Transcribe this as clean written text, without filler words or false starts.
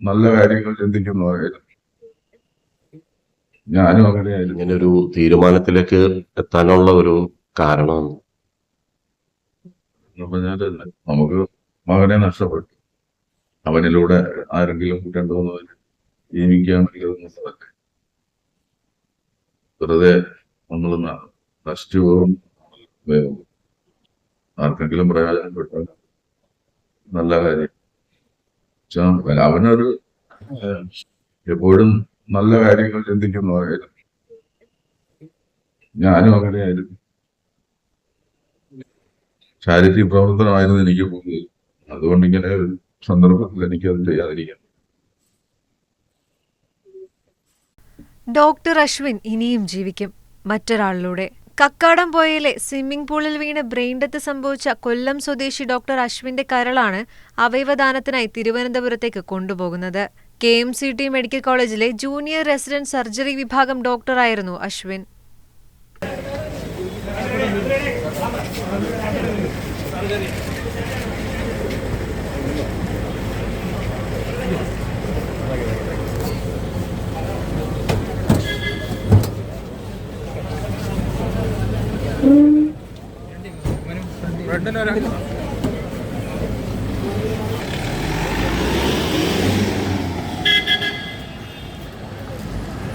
നല്ല കാര്യങ്ങൾ ചിന്തിക്കുന്നവരായിരുന്നു. ഞാനും അങ്ങനെയായിരുന്നു. ഇങ്ങനെ ഒരു തീരുമാനത്തിലേക്ക് എത്താനുള്ള ഒരു കാരണം എന്ന് പറഞ്ഞാല് നമുക്ക് മകനെ നഷ്ടപ്പെട്ടു. അവനിലൂടെ ആരെങ്കിലും രണ്ടുമൂന്ന് ജീവിക്കുകയാണെങ്കിൽ അത് നല്ലതല്ലേ. വെറുതെ നമ്മൾ നശിച്ചു പോകും. ആർക്കെങ്കിലും പ്രയോജനപ്പെട്ടാൽ നല്ല കാര്യം. അവനൊരു എപ്പോഴും നല്ല കാര്യങ്ങൾ ചിന്തിക്കുന്നവരായിരുന്നു. ഞാനും അങ്ങനെയായിരുന്നു. ചാരിറ്റി പ്രവർത്തനമായിരുന്നു എനിക്ക് കൂടുതൽ. അതുകൊണ്ട് ഇങ്ങനെ ഒരു സന്ദർഭത്തിൽ എനിക്കത് ചെയ്യാതിരിക്കാം. ഡോക്ടർ അശ്വിൻ ഇനിയും ജീവിക്കും, മറ്റൊരാളിലൂടെ. കക്കാടംപൊയിലെ സ്വിമ്മിംഗ് പൂളിൽ വീണ് ബ്രെയിൻ ഡെത്ത് സംഭവിച്ച കൊല്ലം സ്വദേശി ഡോക്ടർ അശ്വിന്റെ കരളാണ് അവയവദാനത്തിനായി തിരുവനന്തപുരത്തേക്ക് കൊണ്ടുപോകുന്നത്. KMCT മെഡിക്കൽ കോളേജിലെ ജൂനിയർ റെസിഡന്റ് സർജറി വിഭാഗം ഡോക്ടറായിരുന്നു അശ്വിൻ.